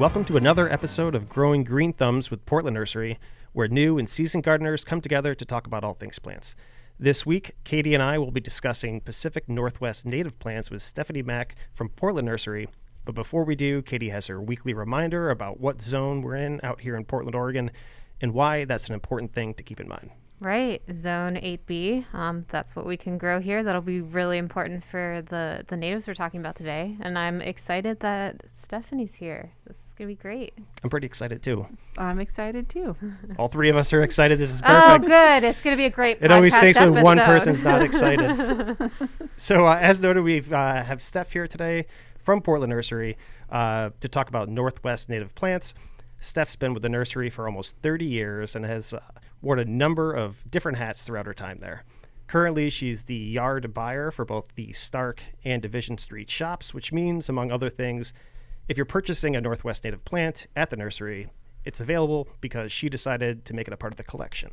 Welcome to another episode of Growing Green Thumbs with Portland Nursery, where new and seasoned gardeners come together to talk about all things plants. This week, Katie and I will be discussing Pacific Northwest native plants with Stephanie Mack from Portland Nursery. But before we do, Katie has her weekly reminder about what zone we're in out here in Portland, Oregon, and why that's an important thing to keep in mind. Right, zone 8B. That's what we can grow here. That'll be really important for the natives we're talking about today. And I'm excited that Stephanie's here. This is going to be great. I'm pretty excited too. I'm excited too. All three of us are excited. This is perfect. Oh, good. It's going to be a great podcast. It always stinks when episode. one person's not excited. So as noted, we have Steph here today from Portland Nursery to talk about Northwest native plants. Steph's been with the nursery for almost 30 years and has worn a number of different hats throughout her time there. Currently, she's the yard buyer for both the Stark and Division Street shops, which means, among other things, if you're purchasing a Northwest native plant at the nursery, it's available because she decided to make it a part of the collection.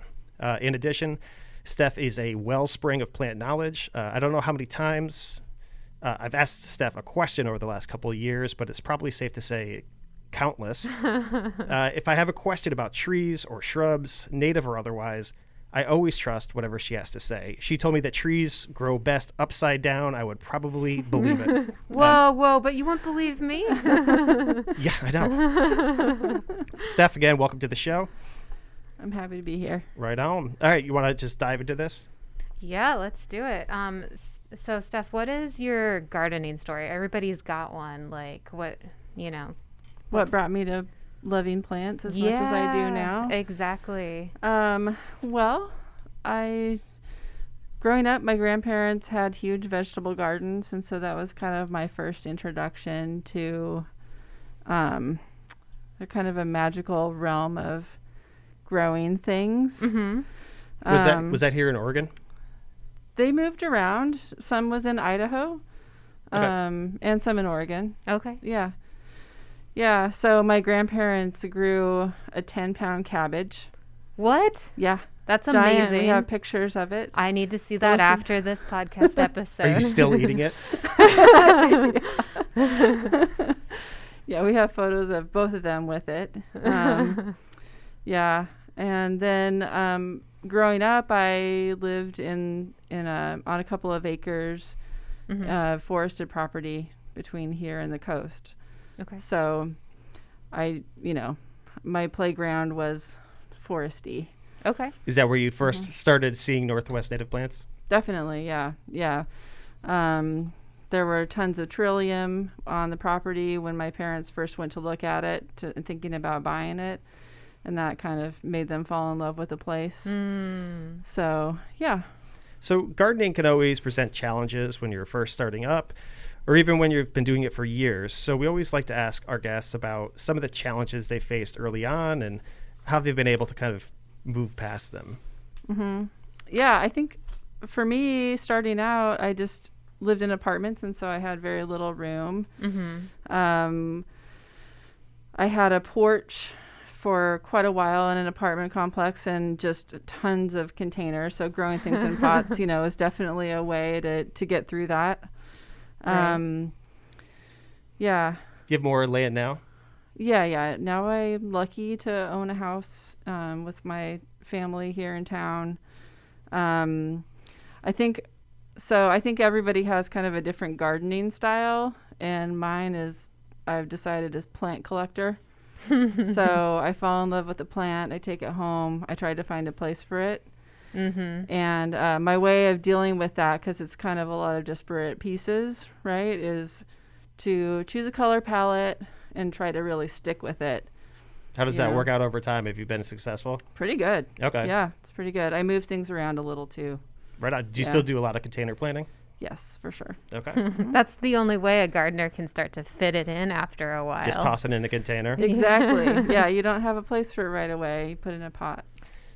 In addition, Steph is a wellspring of plant knowledge. I don't know how many times I've asked Steph a question over the last couple of years, but it's probably safe to say countless. If I have a question about trees or shrubs, native or otherwise, I always trust whatever she has to say. She told me that trees grow best upside down. I would probably believe it. Whoa, but you won't believe me? Yeah, I know. Steph, again, welcome to the show. I'm happy to be here. Right on. All right, you want to just dive into this? Yeah, let's do it. So, Steph, what is your gardening story? Everybody's got one. Like, What brought me to loving plants as much as I do now? Exactly. Well, growing up, my grandparents had huge vegetable gardens, and so that was kind of my first introduction to a kind of a magical realm of growing things. Mm-hmm. Was that here in Oregon? They moved around. Some was in Idaho, Okay. and some in Oregon. Okay. Yeah. Yeah, so my grandparents grew a 10-pound cabbage. What? Yeah. That's Giant. amazing. We have pictures of it. I need to see that after this podcast episode. Are you still eating it? Yeah, we have photos of both of them with it. Yeah, and then growing up, I lived on a couple of acres, forested property between here and the coast. Okay. So, my playground was foresty. Okay. Is that where you first started seeing Northwest native plants? Definitely, yeah. There were tons of trillium on the property when my parents first went to look at it, thinking about buying it, and that kind of made them fall in love with the place. So, yeah. So gardening can always present challenges when you're first starting up, or even when you've been doing it for years. So we always like to ask our guests about some of the challenges they faced early on and how they've been able to kind of move past them. Mm-hmm. Yeah, I think for me, starting out, I just lived in apartments, and so I had very little room. Mm-hmm. I had a porch for quite a while in an apartment complex and just tons of containers. So growing things in pots, is definitely a way to get through that. Right. Yeah. You have more land now? Yeah. Now I'm lucky to own a house with my family here in town. I think everybody has kind of a different gardening style, and mine I've decided is plant collector. So I fall in love with the plant. I take it home. I try to find a place for it. Mm-hmm. And my way of dealing with that, because it's kind of a lot of disparate pieces, right, is to choose a color palette and try to really stick with it. How does that work out over time? Have you been successful? Pretty good. Okay. Yeah, it's pretty good. I move things around a little too. Right on. Do you still do a lot of container planting? Yes, for sure. Okay. That's the only way a gardener can start to fit it in after a while. Just toss it in a container. Exactly. Yeah, you don't have a place for it right away. You put it in a pot.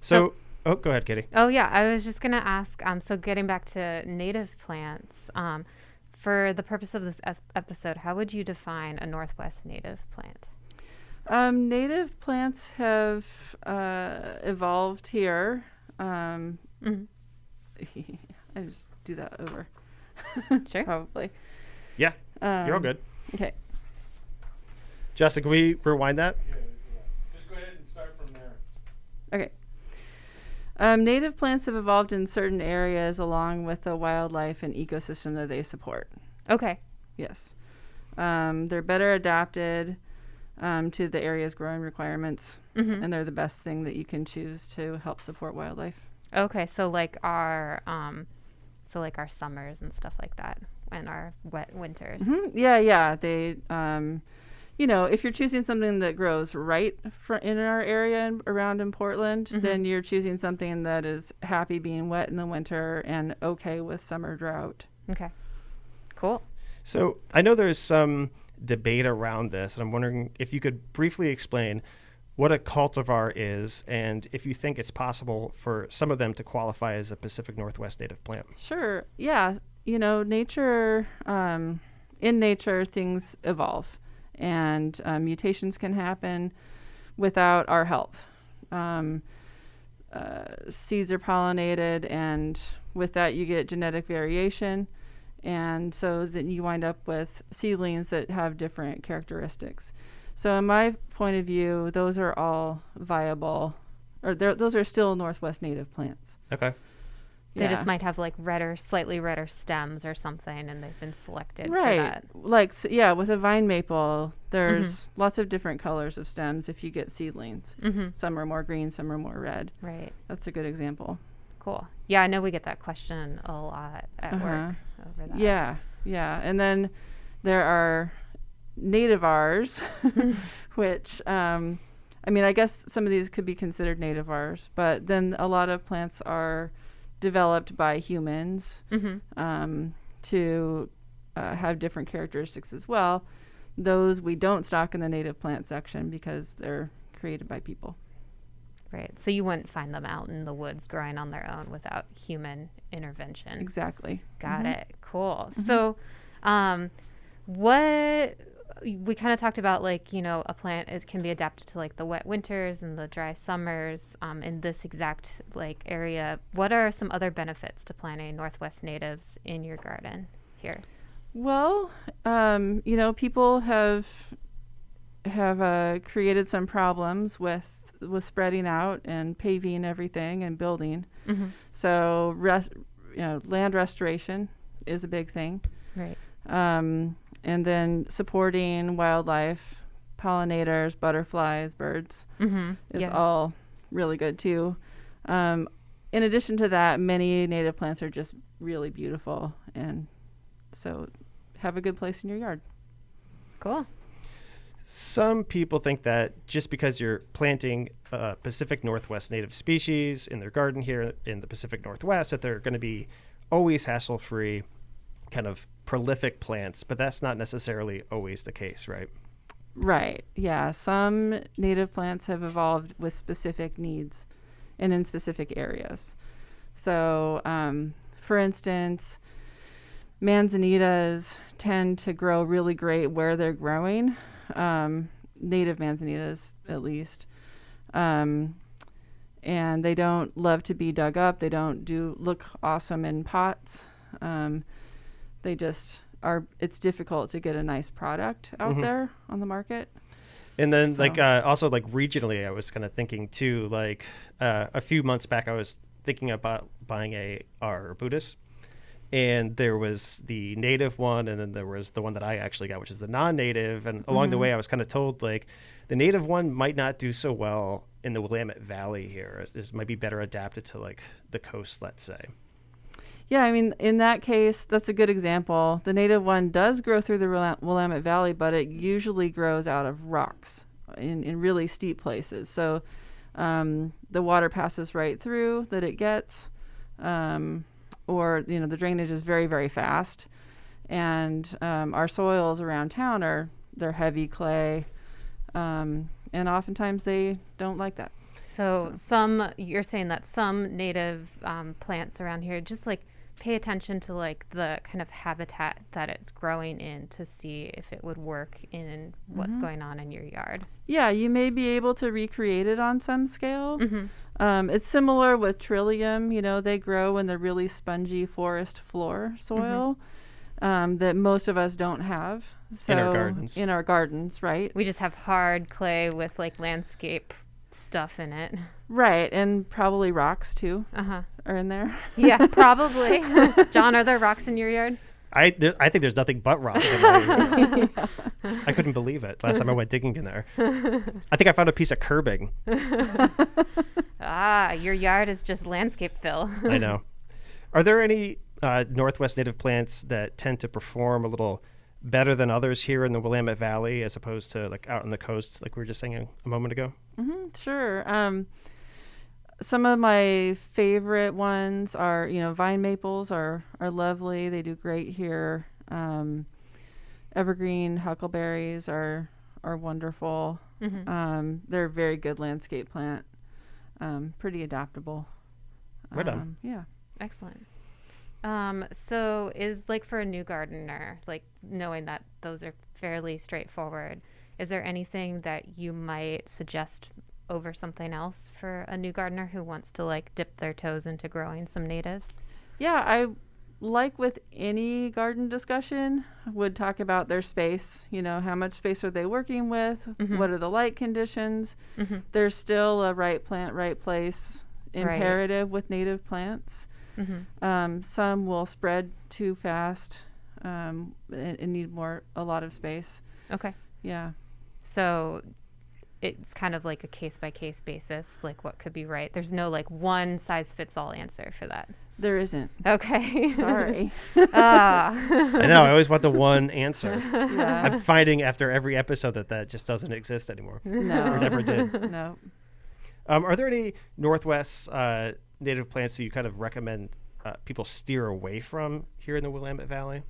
So go ahead, Katie. Oh, yeah. I was just going to ask, so getting back to native plants, for the purpose of this episode, how would you define a Northwest native plant? Native plants have evolved here. I just do that over. Sure. Probably. Yeah, you're all good. Okay. Justin, can we rewind that? Yeah. Just go ahead and start from there. Okay. Native plants have evolved in certain areas along with the wildlife and ecosystem that they support. Okay. Yes. They're better adapted to the area's growing requirements, Mm-hmm. and they're the best thing that you can choose to help support wildlife. Okay, so like our summers and stuff like that, and our wet winters. Yeah. They, if you're choosing something that grows right in our area and around in Portland, then you're choosing something that is happy being wet in the winter and okay with summer drought. Okay. Cool. So I know there's some debate around this, and I'm wondering if you could briefly explain what a cultivar is and if you think it's possible for some of them to qualify as a Pacific Northwest native plant. Sure. Yeah. Nature, in nature, things evolve, and mutations can happen without our help. Seeds are pollinated, and with that, you get genetic variation. And so then you wind up with seedlings that have different characteristics. So in my point of view, those are all viable, or those are still Northwest native plants. Okay. They just might have like slightly redder stems or something, and they've been selected for Right. that. Like, with a vine maple, there's lots of different colors of stems if you get seedlings. Mm-hmm. Some are more green, some are more red. Right. That's a good example. Cool. Yeah, I know we get that question a lot at work over that. Yeah. And then there are nativars, which, I guess some of these could be considered nativars, but then a lot of plants are developed by humans to have different characteristics as well. Those we don't stock in the native plant section because they're created by people. Right. So you wouldn't find them out in the woods growing on their own without human intervention. Exactly. Got it. Cool. So, what we kind of talked about, like, a plant can be adapted to like the wet winters and the dry summers in this exact like area. What are some other benefits to planting Northwest natives in your garden here? Well, people have created some problems with spreading out and paving everything and building. So land restoration is a big thing. Right. And then supporting wildlife, pollinators, butterflies, birds is all really good too. In addition to that, many native plants are just really beautiful, and so have a good place in your yard. Cool. Some people think that just because you're planting a Pacific Northwest native species in their garden here in the Pacific Northwest, that they're going to be always hassle-free, kind of prolific plants, but that's not necessarily always the case, right? Right. Yeah. Some native plants have evolved with specific needs and in specific areas. So, for instance, manzanitas tend to grow really great where they're growing, native manzanitas at least. And they don't love to be dug up. They don't look awesome in pots. They just are, it's difficult to get a nice product out there on the market. And then also regionally, I was kind of thinking too, a few months back, I was thinking about buying a arbutus, and there was the native one, and then there was the one that I actually got, which is the non-native. And along the way, I was kind of told the native one might not do so well in the Willamette Valley here. It might be better adapted to the coast, let's say. Yeah, in that case, that's a good example. The native one does grow through the Willamette Valley, but it usually grows out of rocks in really steep places. So the water passes right through that it gets, or the drainage is very, very fast. And our soils around town they're heavy clay, and oftentimes they don't like that. So you're saying that some native plants around here just pay attention to the kind of habitat that it's growing in to see if it would work in what's going on in your yard. Yeah, you may be able to recreate it on some scale. It's similar with Trillium. They grow in the really spongy forest floor soil. that most of us don't have. So In our gardens. In our gardens, right? We just have hard clay with like landscape stuff in it. Right, and probably rocks too Uh-huh. are in there. Yeah, probably. John, are there rocks in your yard? I think there's nothing but rocks in my yard. I couldn't believe it last time I went digging in there. I think I found a piece of curbing. Ah, your yard is just landscape fill. I know. Are there any Northwest native plants that tend to perform a little better twillamette others here in the Willamette Valley as opposed to like out on the coast, like we were just saying a moment ago? Sure. Some of my favorite ones are, vine maples are lovely. They do great here. Evergreen huckleberries are wonderful. They're a very good landscape plant. Pretty adaptable. Right on. Yeah. Excellent. So is like for a new gardener, like knowing that those are fairly straightforward, is there anything that you might suggest over something else for a new gardener who wants to like dip their toes into growing some natives? Yeah, I like with any garden discussion would talk about their space. How much space are they working with? What are the light conditions? There's still a right plant, right place imperative with native plants. Some will spread too fast and need a lot of space. Okay. Yeah. So it's kind of like a case by case basis, like what could be right. There's no like one size fits all answer for that. There isn't. Okay. Sorry. I know. I always want the one answer. Yeah. I'm finding after every episode that just doesn't exist anymore. No. Or never did. No. Are there any Northwest native plants that you kind of recommend people steer away from here in the Willamette Valley?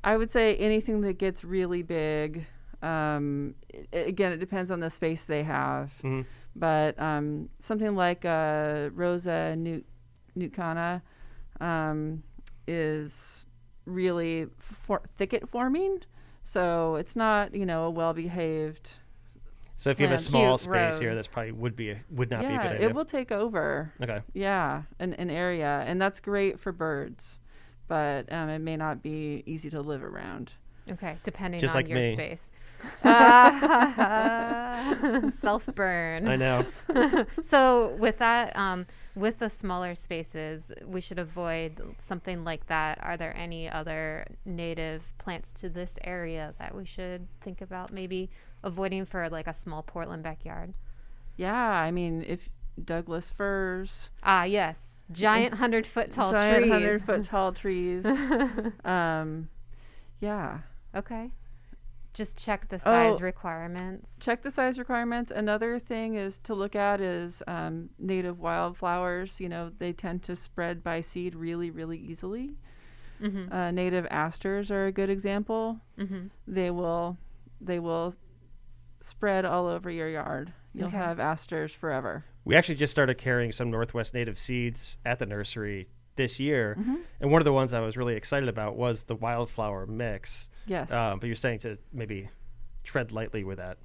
I would say anything that gets really big. Again, it depends on the space they have. But something like Rosa Nutcana is really thicket forming. So it's not, a well-behaved. So if you have a small space rose here, that's probably would not be a good Yeah, idea. it will take over. Okay. Yeah, an area, and that's great for birds, but it may not be easy to live around. Okay, depending Just on like your me. space. Self-burn. I know. So with that, with the smaller spaces, we should avoid something like that. Are there any other native plants to this area that we should think about maybe avoiding for like a small Portland backyard? Yeah, I mean, if Douglas firs. Ah, yes. Giant 100-foot tall giant trees. 100-foot tall trees. Yeah. Okay. Just check the size requirements. Check the size requirements. Another thing is to look at is native wildflowers. They tend to spread by seed really, really easily. Native asters are a good example. They will spread all over your yard. You'll have asters forever. We actually just started carrying some Northwest native seeds at the nursery this year. And one of the ones I was really excited about was the wildflower mix. Yes. But you're saying to maybe tread lightly with that.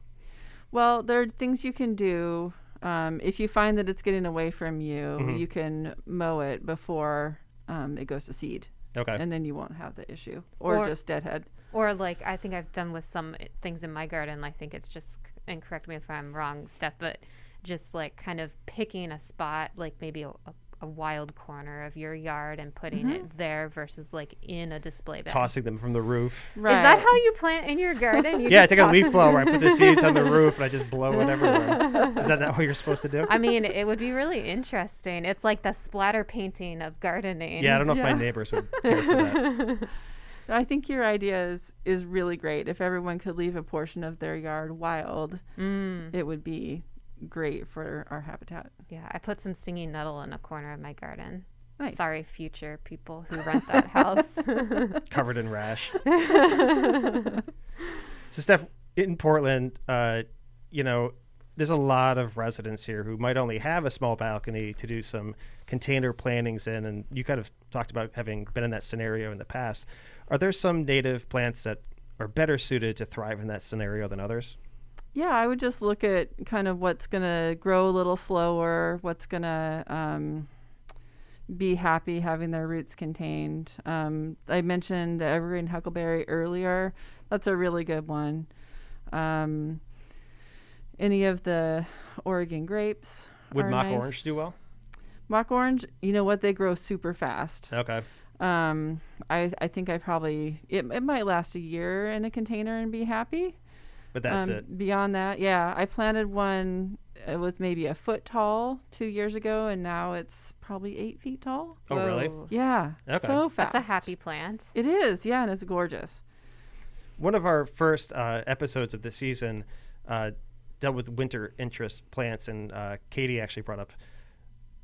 Well, there are things you can do. If you find that it's getting away from you, you can mow it before it goes to seed. Okay. And then you won't have the issue. Or just deadhead. Or like I think I've done with some things in my garden. I think it's just, and correct me if I'm wrong, Steph, but just like kind of picking a spot, like maybe a wild corner of your yard and putting it there versus like in a display bed. Tossing them from the roof. Right. Is that how you plant in your garden? You Yeah, I just take a toss leaf them- blower, I put the seeds on the roof, and I just blow it everywhere. Is that not what you're supposed to do? I mean, it would be really interesting. It's like the splatter painting of gardening. Yeah, I don't know if my Yeah. neighbors would care for that. I think your idea is really great. If everyone could leave a portion of their yard wild, it would be great for our habitat. Yeah, I put some stinging nettle in a corner of my garden. Nice. Sorry, future people who rent that house. Covered in rash. So, Steph, in Portland, there's a lot of residents here who might only have a small balcony to do some container plantings in, and you kind of talked about having been in that scenario in the past. Are there some native plants that are better suited to thrive in that scenario than others? Yeah, I would just look at kind of what's going to grow a little slower, what's going to be happy having their roots contained. I mentioned the Evergreen Huckleberry earlier. That's a really good one. Any of the Oregon grapes Would are mock nice. orange do well? Mock orange, you know what? They grow super fast. Okay. I think it might last a year in a container and be happy. But that's it. Beyond that, yeah. I planted one, it was maybe a foot tall 2 years ago, and now it's probably 8 feet tall. Oh, really? Whoa. Yeah, Okay. so fast. That's a happy plant. It is, yeah, and it's gorgeous. One of our first episodes of the season dealt with winter interest plants, and Katie actually brought up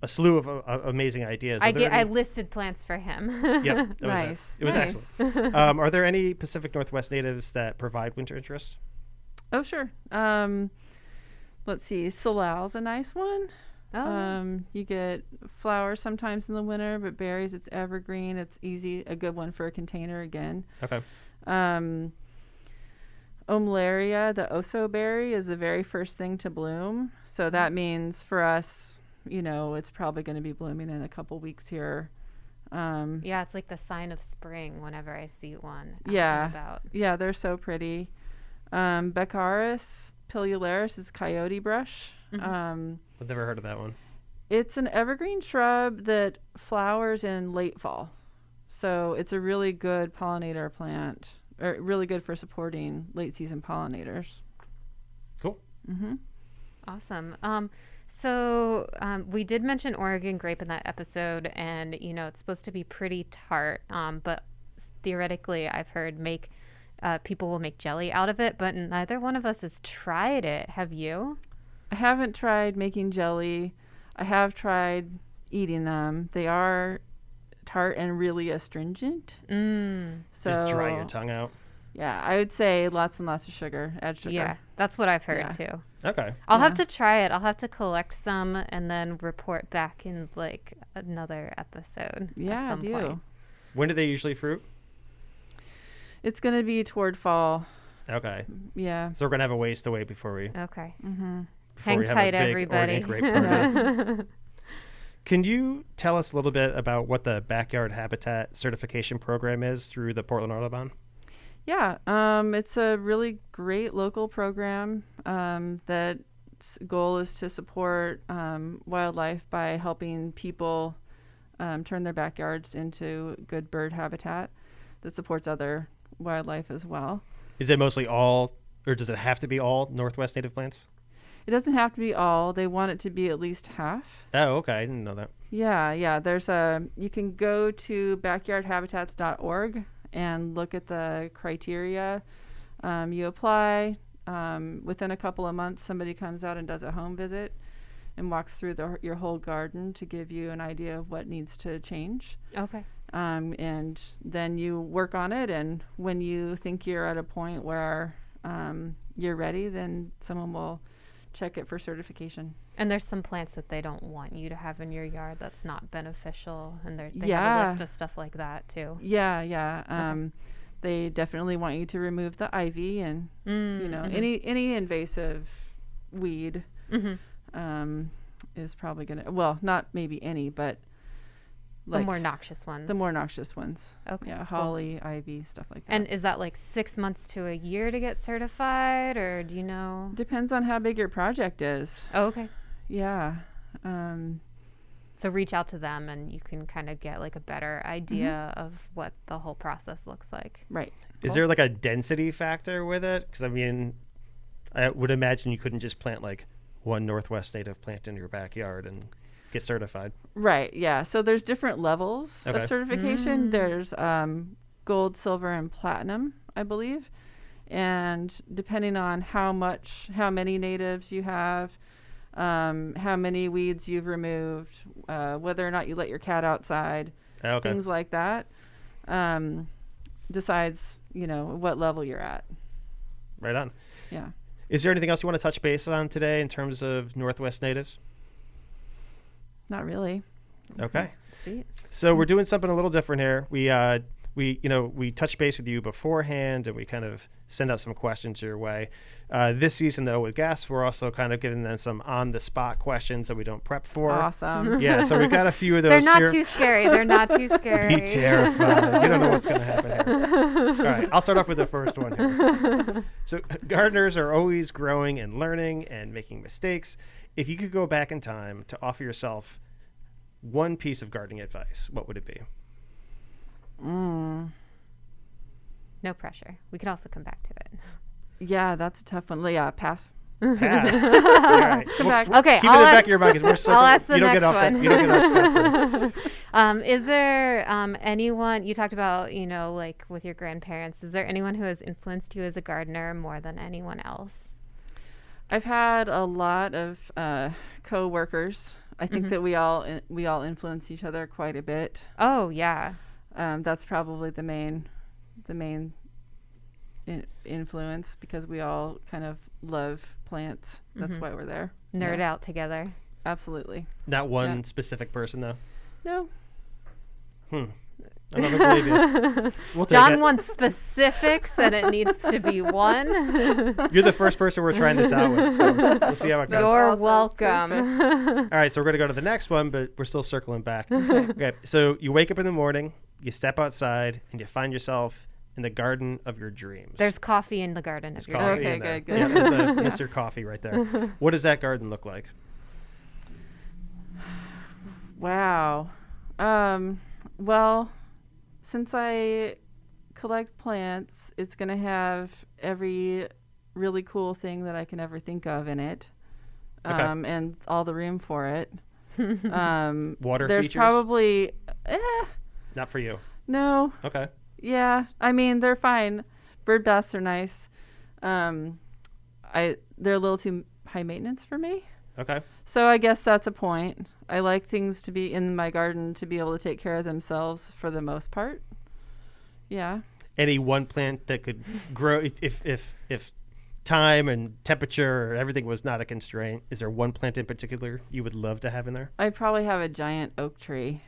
a slew of amazing ideas. I listed plants for him. Yep, that Nice. was nice. excellent. Are there any Pacific Northwest natives that provide winter interest? Oh, sure. Let's see. Solal's a nice one. Oh. You get flowers sometimes in the winter, but berries, it's evergreen. It's easy, a good one for a container again. Okay. Omlaria, the oso berry, is the very first thing to bloom. So that means for us, it's probably going to be blooming in a couple weeks here. Yeah, it's like the sign of spring whenever I see one. out and Yeah. about. Yeah, they're so pretty. Beccaris pilularis is coyote brush. Mhm. I've never heard of that one. It's an evergreen shrub that flowers in late fall. So it's a really good pollinator plant, or really good for supporting late season pollinators. Cool. Mm-hmm. Awesome. So we did mention Oregon grape in that episode, and it's supposed to be pretty tart. But theoretically, I've heard people will make jelly out of it, but neither one of us has tried it. Have you? I haven't tried making jelly. I have tried eating them. They are tart and really astringent. Mm. So Just dry your tongue out. Yeah, I would say lots and lots of sugar. Add sugar. Yeah, that's what I've heard Yeah. too. Okay. I'll have Yeah. to try it. I'll have to collect some and then report back in like another episode. Yeah, at some do. point. When do they usually fruit? It's going to be toward fall. Okay. Yeah. So we're going to have a ways to wait before we, Okay. Mm-hmm. before Hang we have tight, a big everybody. Oregon grape party. Can you tell us a little bit about what the Backyard Habitat Certification Program is through the Portland Audubon? Yeah, it's a really great local program that goal is to support wildlife by helping people turn their backyards into good bird habitat that supports other wildlife as well. Is it mostly all, or does it have to be all Northwest native plants? It doesn't have to be all. They want it to be at least half. Oh, okay. I didn't know that. Yeah. You can go to backyardhabitats.org and look at the criteria. You apply. Within a couple of months, somebody comes out and does a home visit and walks through your whole garden to give you an idea of what needs to change. Okay. And then you work on it. And when you think you're at a point where you're ready, then someone will check it for certification. And there's some plants that they don't want you to have in your yard that's not beneficial, and they have a Yeah. list of stuff like that too. Yeah. They definitely want you to remove the ivy and any invasive weed is probably gonna not maybe any, but The more noxious ones. the more noxious ones. Okay. Yeah, cool. holly, ivy, stuff like that. And is that like 6 months to a year to get certified, or do you know? depends on how big your project is. Oh, okay. Yeah. So reach out to them and you can kind of get like a better idea of what the whole process looks like. Right. Is there like a density factor with it? Because I mean, I would imagine you couldn't just plant like one Northwest native plant in your backyard and get certified. Right. Yeah. So there's different levels Okay. of certification. There's gold, silver, and platinum, I believe. And depending on how many natives you have, how many weeds you've removed, whether or not you let your cat outside, Okay. things like that, decides, what level you're at. Right on. Yeah. Is there anything else you want to touch base on today in terms of Northwest natives? Not really. Okay. Sweet. So we're doing something a little different here. We we touch base with you beforehand, and we kind of send out some questions your way. This season, though, with guests, we're also kind of giving them some on-the-spot questions that we don't prep for. Awesome. Yeah, so we got a few of those. They're not here. too scary. They're not too scary. Be terrified. You don't know what's going to happen here. All right, I'll start off with the first one here. So gardeners are always growing and learning and making mistakes. If you could go back in time to offer yourself one piece of gardening advice, what would it be? No pressure. We can also come back to it. Yeah, that's a tough one. Yeah, pass. Pass. All right. Come back. Okay, Keep it in the back of your mind because we're so I'll ask the you don't next get off one. that. You don't get off scot-free. Is there anyone, you talked about, like with your grandparents, is there anyone who has influenced you as a gardener more than anyone else? I've had a lot of co-workers. I think that we all influence each other quite a bit. Oh, yeah. That's probably the main influence, because we all kind of love plants. That's why we're there. Nerd out together. Absolutely. Not one specific person, though. No. I'm not gonna believe you. We'll take John it. wants specifics, and it needs to be one. You're the first person we're trying this out with, so we'll see how it goes. You're awesome. welcome. All right, so we're going to go to the next one, but we're still circling back. Okay, so you wake up in the morning, you step outside, and you find yourself in the garden of your dreams. There's coffee in the garden There's of your coffee dreams. in there. Okay, good. Yeah, there's a Mr. Coffee right there. What does that garden look like? Wow. Well, since I collect plants, it's going to have every really cool thing that I can ever think of in it, Okay. and all the room for it. Water There's features? probably, Not for you. no. Okay. Yeah, I mean, they're fine. Bird baths are nice. They're a little too high maintenance for me. Okay. So I guess that's a point. I like things to be in my garden to be able to take care of themselves for the most part. Yeah. Any one plant that could grow if time and temperature or everything was not a constraint, is there one plant in particular you would love to have in there? I probably have a giant oak tree.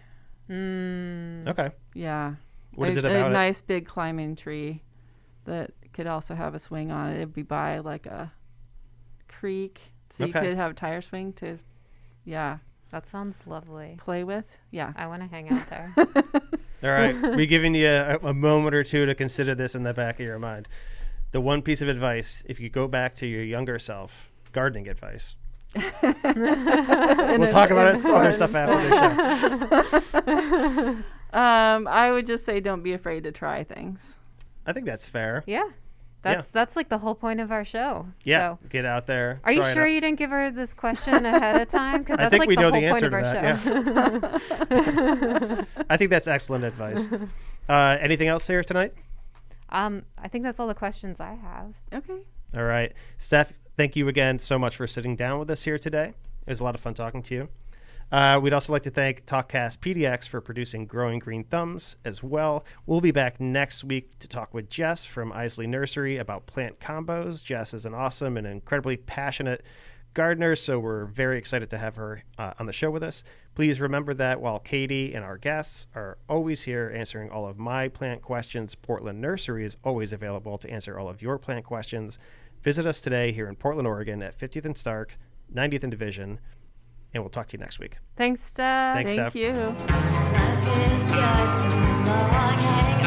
Okay. Yeah. What is it about a it? nice big climbing tree that could also have a swing on it. It'd be by like a creek, so you Okay. could have a tire swing to, That sounds lovely. play with. Yeah. I want to hang out there. All right. We're giving you a moment or two to consider this in the back of your mind. The one piece of advice, if you go back to your younger self, gardening advice. We'll talk about other stuff after the show. I would just say don't be afraid to try things. I think that's fair. Yeah. That's like the whole point of our show. Yeah. So, Get out there. are you try it sure out. you didn't give her this question ahead of time? Because I that's think like we the know whole the point answer of to our that, show. I think that's excellent advice. Anything else here tonight? I think that's all the questions I have. Okay. All right. Steph, thank you again so much for sitting down with us here today. It was a lot of fun talking to you. We'd also like to thank TalkCast PDX for producing Growing Green Thumbs as well. We'll be back next week to talk with Jess from Iseli Nursery about plant combos. Jess is an awesome and incredibly passionate gardener, so we're very excited to have her on the show with us. Please remember that while Katie and our guests are always here answering all of my plant questions, Portland Nursery is always available to answer all of your plant questions. Visit us today here in Portland, Oregon at 50th and Stark, 90th and Division, and we'll talk to you next week. Thanks, Steph. Thanks, Thank Steph. you. Life is just one long hang